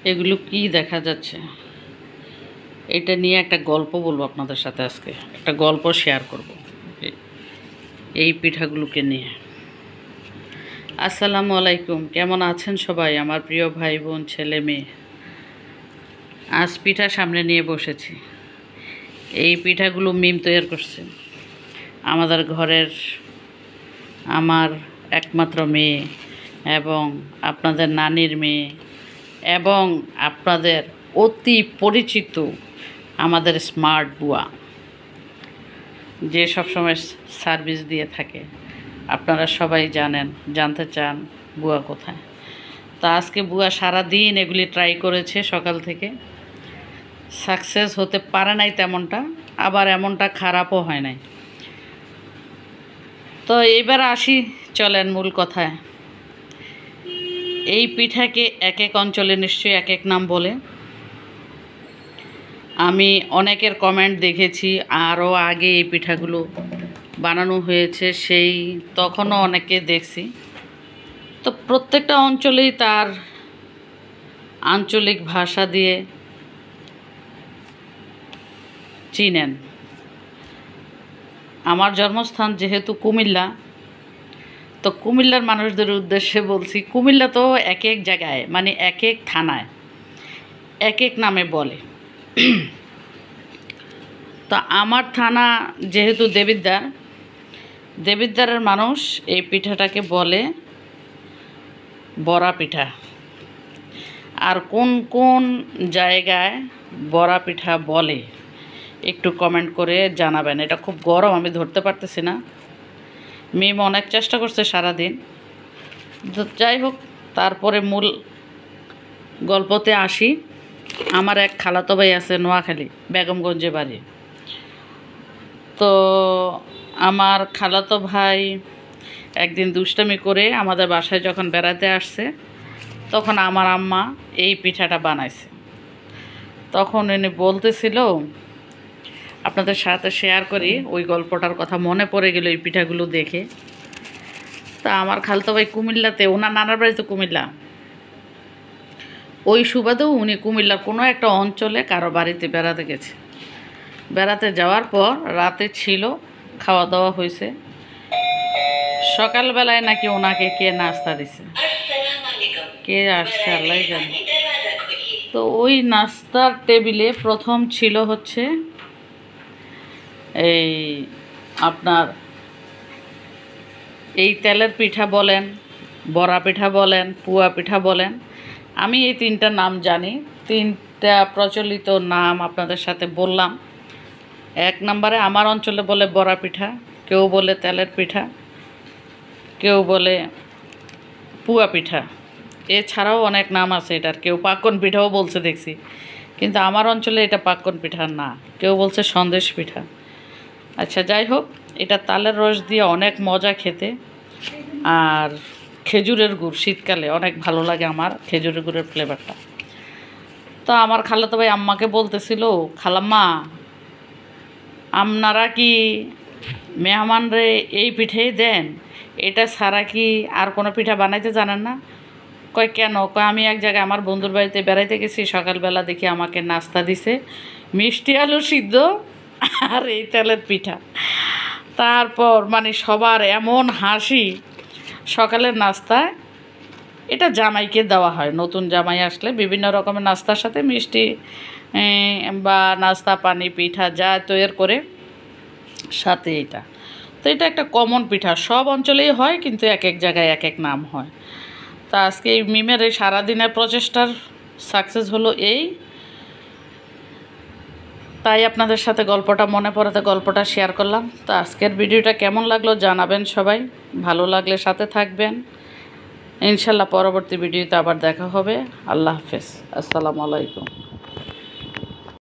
এগুলো কি দেখা যাচ্ছে? এটা নিয়ে একটা গল্প বলবো আপনাদের সাথে। আজকে একটা গল্প শেয়ার করব এই পিঠাগুলোকে নিয়ে। আসসালামু আলাইকুম, কেমন আছেন সবাই আমার প্রিয় ভাই বোন ছেলে মেয়ে? আজ পিঠা সামনে নিয়ে বসেছি। এই পিঠাগুলো মিম তৈরি করছে আমাদের ঘরের আমার একমাত্র মেয়ে এবং আপনাদের নানির মেয়ে এবং আপনাদের অতি পরিচিত আমাদের স্মার্ট বুয়া, যে সবসময় সার্ভিস দিয়ে থাকে। আপনারা সবাই জানতে চান বুয়া কোথায়। তা আজকে বুয়া সারাদিন এগুলি ট্রাই করেছে সকাল থেকে। সাকসেস হতে পারে নাই তেমনটা, আবার এমনটা খারাপও হয় নাই। তো এইবার আসি, চলেন মূল কথায়। এই পিঠাকে এক এক অঞ্চলে নিশ্চয়ই এক এক নাম বলে। আমি অনেকের কমেন্ট দেখেছি, আরও আগে এই পিঠাগুলো বানানো হয়েছে, সেই তখনও অনেকে দেখছি। তো প্রত্যেকটা অঞ্চলেই তার আঞ্চলিক ভাষা দিয়ে চিনেন। আমার জন্মস্থান যেহেতু কুমিল্লা, তো কুমিল্লার মানুষদের উদ্দেশ্যে বলছি, কুমিল্লা তো এক এক জায়গায় মানে এক এক থানায় এক এক নামে বলে। তো আমার থানা যেহেতু দেবিদ্বারের মানুষ এই পিঠাটাকে বলে বড়া পিঠা। আর কোন কোন জায়গায় বড়া পিঠা বলে একটু কমেন্ট করে জানাবেন। এটা খুব গরম, আমি ধরতে পারতেছি না। মিম অনেক চেষ্টা করছে সারাদিন। যাই হোক, তারপরে মূল গল্পতে আসি। আমার এক খালাতো ভাই আছে নোয়াখালী, বেগমগঞ্জে বাড়ি। তো আমার খালাতো ভাই একদিন দুষ্টামি করে আমাদের বাসায় যখন বেড়াতে আসছে, তখন আমার আম্মা এই পিঠাটা বানাইছে। তখন উনি বলতেছিল, আপনাদের সাথে শেয়ার করি, ওই গল্পটার কথা মনে পড়ে গেল এই পিঠাগুলো দেখে। তা আমার খালাতো ভাই কুমিল্লাতে, ওনার নানার বাড়ি তো কুমিল্লা, ওই সুবাদেও উনি কুমিল্লার কোনো একটা অঞ্চলে কারো বাড়িতে বেড়াতে গেছে। বেড়াতে যাওয়ার পর রাতে ছিল, খাওয়া দাওয়া হয়েছে। সকালবেলায় নাকি ওনাকে কে নাস্তা দিছে, কে আসছে আল্লাহ জানে। তো ওই নাস্তার টেবিলে প্রথম ছিল হচ্ছে এই আপনার এই তেলের পিঠা বলেন, বড়া পিঠা বলেন, পুয়া পিঠা বলেন। আমি এই তিনটা নাম জানি, তিনটা প্রচলিত নাম আপনাদের সাথে বললাম। এক নম্বরে আমার অঞ্চলে বলে বড়া পিঠা, কেউ বলে তেলের পিঠা, কেউ বলে পুয়া পিঠা। এছাড়াও অনেক নাম আছে এটার, কেউ পাক্কন পিঠাও বলছে দেখছি, কিন্তু আমার অঞ্চলে এটা পাক্কন পিঠা না, কেউ বলছে সন্দেশ পিঠা। আচ্ছা, যাই হোক, এটা তালের রস দিয়ে অনেক মজা খেতে। আর খেজুরের গুড়, শীতকালে অনেক ভালো লাগে আমার খেজুরের গুড়ের ফ্লেভারটা। তো আমার খালাতো ভাই আম্মাকে বলতেছিল, খালাম্মা আপনারা কি মেহমানরে এই পিঠেই দেন? এটা ছাড়া কি আর কোনো পিঠা বানাইতে জানেন না? কয় কেন? কয় আমি এক জায়গায় আমার বন্ধুর বাড়িতে বেড়াইতে গেছি, সকালবেলা দেখি আমাকে নাস্তা দিছে মিষ্টি আলু সিদ্ধ আর এই তেলের পিঠা। তারপর মানে সবার এমন হাসি। সকালের নাস্তায় এটা জামাইকে দেওয়া হয়, নতুন জামাই আসলে বিভিন্ন রকমের নাস্তার সাথে মিষ্টি বা নাস্তা পানি পিঠা যা তৈরি করে সাথে এটা। তো এটা একটা কমন পিঠা, সব অঞ্চলেই হয়, কিন্তু এক এক জায়গায় এক এক নাম হয়। তা আজকে এই মিমের এই সারাদিনের প্রচেষ্টার সাকসেস হলো এই, তাই আপনাদের সাথে গল্পটা মনে পড়াতে গল্পটা শেয়ার করলাম। তো আজকের ভিডিওটা কেমন লাগলো জানাবেন সবাই, ভালো লাগলে সাথে থাকবেন। ইনশাল্লাহ পরবর্তী ভিডিওতে আবার দেখা হবে। আল্লাহ হাফেজ, আসসালামু আলাইকুম।